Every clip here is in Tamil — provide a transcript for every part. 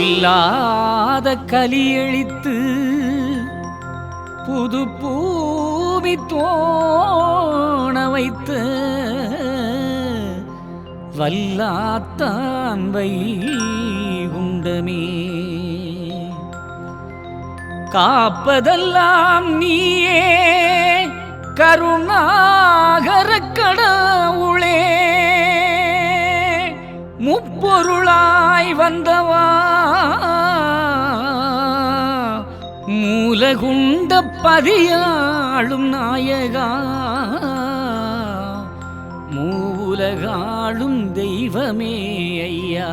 பொல்லாத கலியழித்து புது பூமி தோண வைத்து வல்லாத்தான் வைகுண்டமே காப்பதெல்லாம் நீயே கருணாகர கடவுளே முப்பொருளாய் வந்தவா மூலகுண்ட பதியாளும் நாயகா மூலகாளும் தெய்வமே ஐயா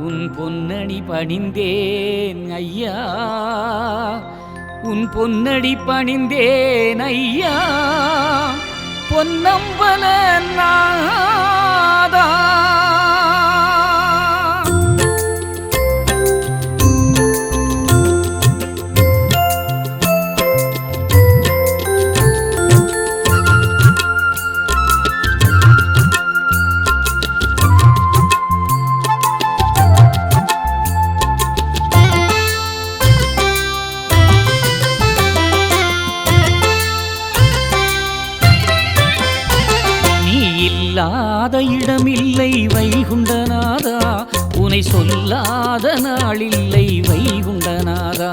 உன் பொன்னடி பணிந்தேன் ஐயா உன் பொன்னடி பணிந்தேன் ஐயா பொன்னம்பல நாதா இல்லாத இடமில்லை வைகுண்டநாதா உனை சொல்லாத நாளில்லை வைகுண்டநாதா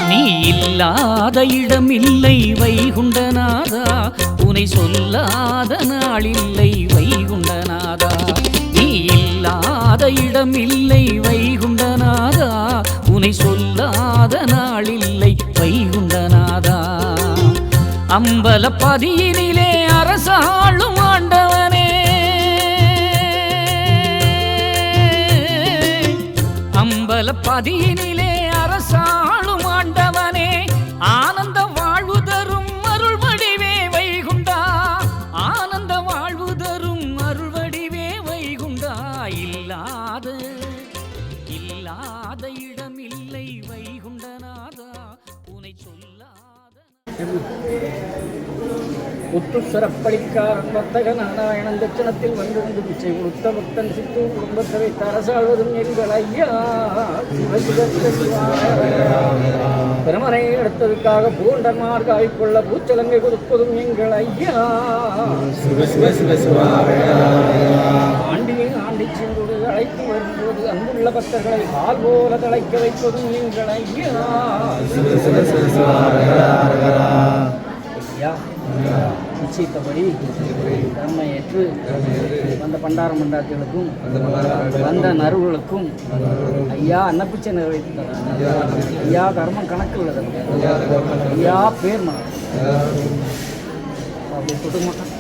நீ இல்லாத இடமில்லை வைகுண்டநாதா உனை சொல்லாத நாளில்லை வைகுண்டநாதா நீ இல்லாத இடமில்லை வைகுண்டநாதா உனை சொல்லாத நாளில்லை வைகுண்டநாதா அம்பலப்பதியினிலே அரசாளும் ஆண்டவனே அம்பலப்பதியினிலே அரசாளும் ஆண்டவனே ஆனந்த வாழ்வு தரும் அருள்வடிவே வைகுண்டா ஆனந்த வாழ்வு தரும் அருள்வடிவே வைகுண்டா இல்லாத இடமில்லை வைகுண்டநாதா உனை சொல்லாத புத்துசரப்படிக்காரன் வர்த்தக நாராயணன் தட்சணத்தில் வந்திருந்து பிச்சை கொடுத்த பக்தன் சித்து குடும்பத்தை வைத்து அரசாழ்வதும் எங்கள் ஐயா பெருமனை எடுத்ததுக்காக பூண்டன்மார் காய்கொள்ள பூச்சலங்கை கொடுப்பதும் எங்கள் ஐயா ஆண்டியின் ஆண்டி சென்று அழைத்து வரும்போது அன்புள்ள பக்தர்களை பால் போல தழைக்க வைப்பதும் எங்கள் ஐயா ஐயா நிச்சயித்தபடி தன்மை ஏற்று வந்த பண்டார மண்டாக்களுக்கும் வந்த நறுகளுக்கும் ஐயா அன்னப்பிச்சை நிறைவேற்ற ஐயா கர்மம் கணக்கு உள்ளது ஐயா பேர் மனம் அப்படி தொட்டு மாட்டான்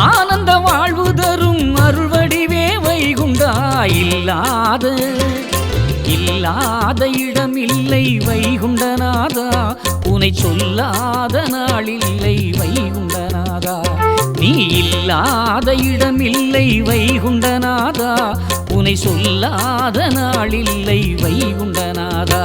ஆனந்த வாழ்வு தரும் அருள்வடிவே வைகுண்டா இல்லாத இடமில்லை வைகுண்டநாதா உனை சொல்லாத நாளில்லை வைகுண்டநாதா நீ இல்லாத இடமில்லை வைகுண்டநாதா உனை சொல்லாத நாளில்லை வைகுண்டநாதா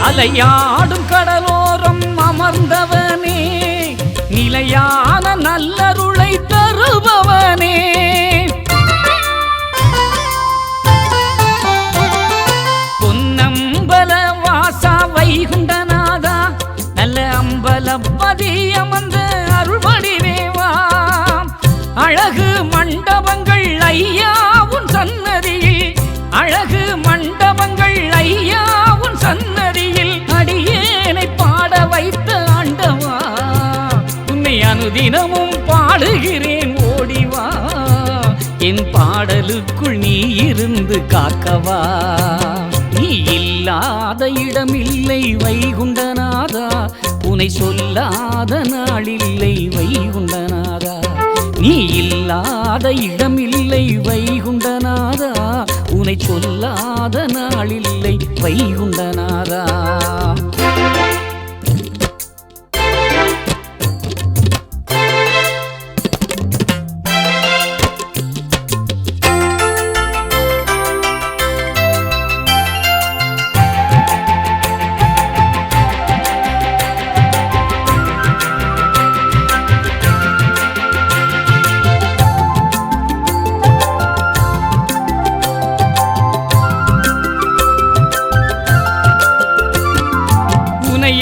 அலையாடும் கடலோரம் அமர்ந்தவனே நிலையான நல்லருளை தருபவனே பொன்னம்பல வாசா வைகுண்டநாதா நல்ல அம்பலப்பதி அமர்ந்த அருள்வடிவேவா அழகு மண்டபங்கள் ஐயா உன் சன்னதியில் அழகு மண்டபங்கள் ஐயா உன் சன்னதியில் அடியேனை பாட வைத்த ஆண்டவா உன்னை அனுதினமும் பாடுகிறேன் ஓடிவா என் பாடலுக்குள் நீ இருந்து காக்கவா நீ இல்லாத இடமில்லை வைகுண்டநாதா உனை சொல்லாத நாளில்லை வைகுண்டநாதா. நீ இல்லாத இடமில்லை வைகுண்டநாதா. உனை சொல்லாத நாளில்லை வைகுண்டநாதா.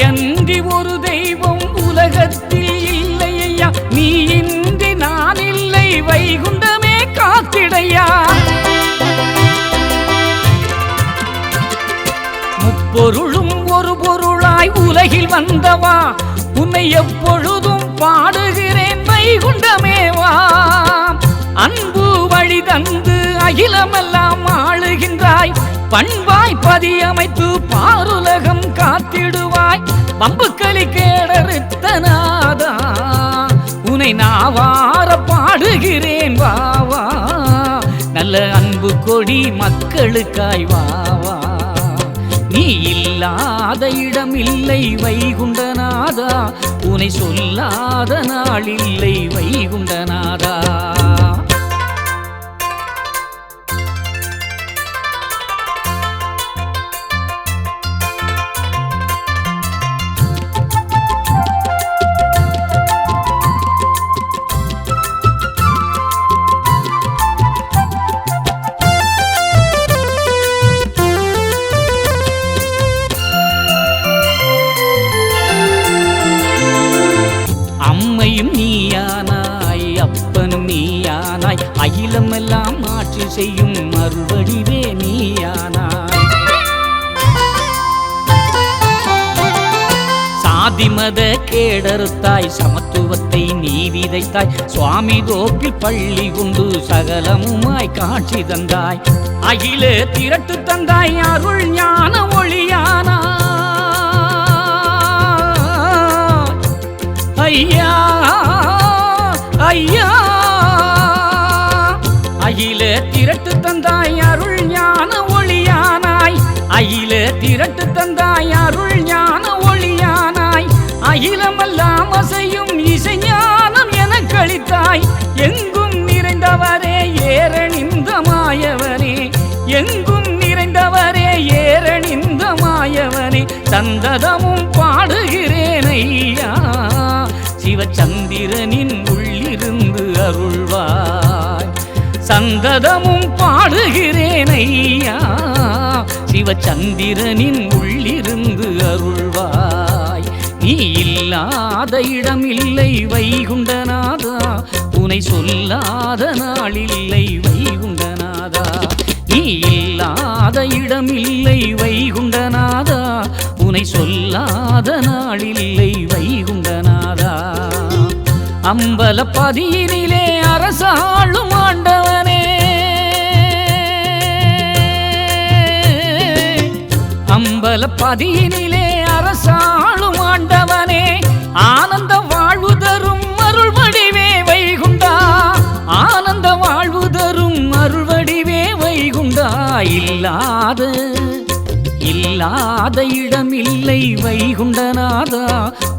அன்றி ஒரு தெய்வம் உலகத்தில் இல்லையா. நீ இன்றி நான் இல்லை வைகுண்டமே காத்திடையா. முப்பொருளும் ஒரு பொருளாய் உலகில் வந்தவா. உன்னை எப்பொழுதும் பாடுகிறேன் வைகுண்டமேவா. அன்பு வழி தந்து அகிலமெல்லாம் ஆளுகின்றாய். பண்பாய் பதியமைத்து பாருலகம் காத்திடுவாய். பம்புக்களி கேடறுத்தநாதா. உனை நாவார பாடுகிறேன் வாவா. நல்ல அன்பு கொடி மக்களுக்காய் வாவா. நீ இல்லாத இடமில்லை வைகுண்டநாதா. உனை சொல்லாத நாளில்லை வைகுண்டநாதா. அம்மையும் நீயானாய் அப்பனும் நீயானாய். அகிலமெல்லாம் ஆட்சி செய்யும் மறுவடிவே நீயானாய். சாதிமத கேடறுத்தாய். சமத்துவத்தை நீ விதைத்தாய். சுவாமி தோப்பில் பள்ளி கொண்டு சகலமுமாய் காட்சி தந்தாய். அகில திரட்டு தந்தாய். அருள் ஞான ஒளியானாய். ஐயா ஐயா அகில திரட்டு தந்தாய். அருள் ஞான ஒளியானாய். அகில திரட்டு தந்தாய். அருள் ஞான ஒளியானாய். அகிலமெல்லாம் அசையும் இசைஞானம் என கழித்தாய். எங்கும் நிறைந்தவரே ஏறணிந்த மாயவனே. எங்கும் நிறைந்தவரே ஏறணிந்த மாயவனே. சந்ததமும் பாடுகிறேன் ஐயா. சிவச்சந்திரனின் உள்ளிருந்து அருள்வாய். சந்ததமும் பாடுகிறேன் ஐயா. சிவச்சந்திரனின் உள்ளிருந்து அருள்வாய். நீ இல்லாத இடமில்லை வைகுண்டநாதா. உனை சொல்லாத நாளில்லை வைகுண்டநாதா. நீ இல்லாத இடமில்லை வைகுண்டநாதா. உனை சொல்லாத நாளில்லை வைகுண்டநாதா. அம்பலப்பதியினிலே அரசாளும் ஆண்டவனே. அம்பலப்பதியினிலே அரசாளும் ஆண்டவனே. ஆனந்த வாழ்வு தரும் அருள்வடிவே வைகுண்டா. ஆனந்த வாழ்வு தரும் அருள்வடிவே வைகுண்டா. இல்லாத இடமில்லை வைகுண்டநாதா.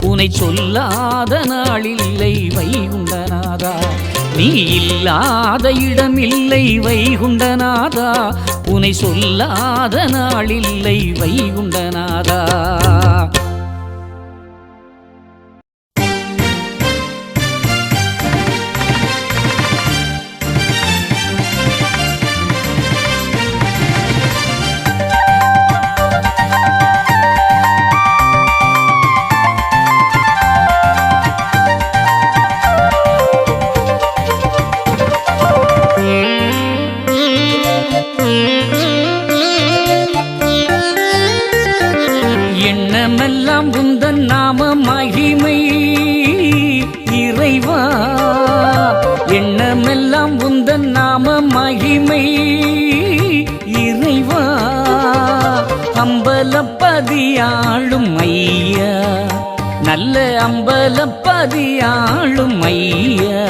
உனை சொல்லாத நாளில்லை வைகுண்டநாதா. நீ இல்லாத இடமில்லை வைகுண்டநாதா. உனை சொல்லாத நாளில்லை வைகுண்டநாதா. எண்ணமெல்லாம் உந்தன் நாம மகிமை இறைவா. எண்ணமெல்லாம் உந்தன் நாம மகிமை இறைவா. அம்பலப்பதியாளும் ஐயா. நல்ல அம்பலப்பதியாளும் ஐயா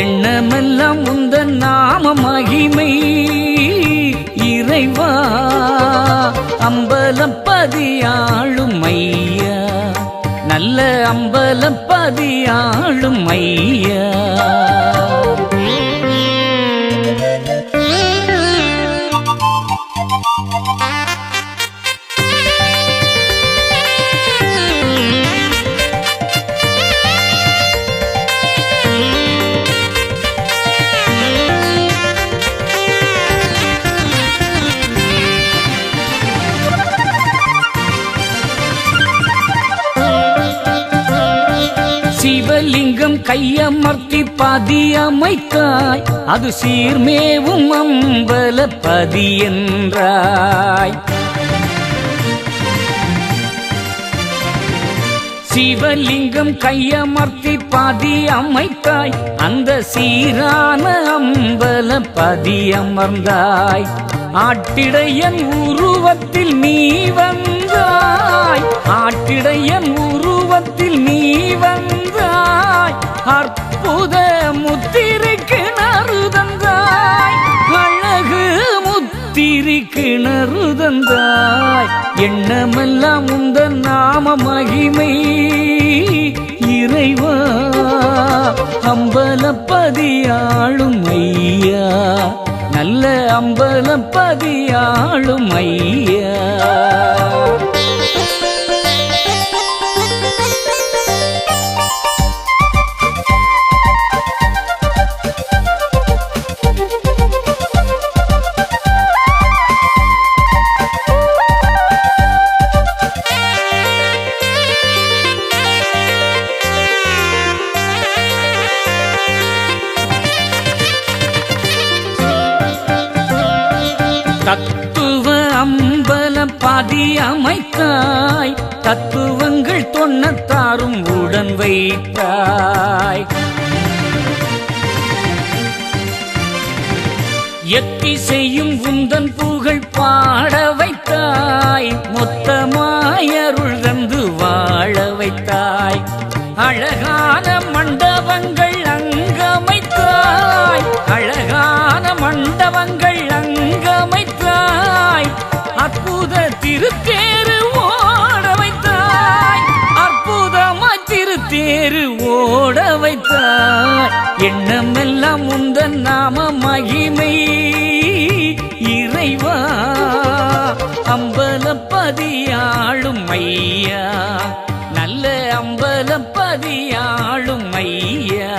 எண்ணமெல்லாம் உந்தன் நாம மகிமை இறைவா அம்பலப்பதியாளும் ஐயா நல்ல அம்பலப்பதியாளும் ஐயா சிவலிங்கம் கையமர்த்தி பதியமைத்தாய் அது சீர்மேவும் அம்பலப்பதி என்றாய் சிவலிங்கம் கையமர்த்தி பதியமைத்தாய் அந்த சீரான அம்பலப்பதி அமர்ந்தாய் ஆட்டிடையன் உருவத்தில் நீ வந்தாய் ஆட்டிடையன் உருவத்தில் நீ வந்தாய் அற்புத முத்திரை கிணறு தந்தாய் அழகு முத்திரை கிணறு தந்தாய் எண்ணமெல்லாம் உந்தன் நாம மகிமை இறைவா அம்பலப்பதியாளும் ஐயா நல்ல அம்பலப்பதியாளும் ஐயா தத்துவ அம்பலப்பதி அமைத்தாய் தத்துவங்கள் தொண்ணத்தாரும் உடன் வைத்தாய் எத்திசையும் உந்தன் புகழ் பாட வைத்தாய் மொத்தமாய் அருள் தந்து வாழ வைத்தாய் அழகான மண்டபங்கள் அங்கமைத்தாய் அழகான மண்டபங்கள் அங்கமைத்தாய் அற்புத திருத்தேரு ஓட வைத்தாய் அற்புதமாய் திருத்தேரு ஓட வைத்தாய் எண்ணமெல்லாம் உந்தன் நாம மகிமை இறைவா அம்பலப்பதியாளும் ஐயா நல்ல அம்பலப்பதியாளும் ஐயா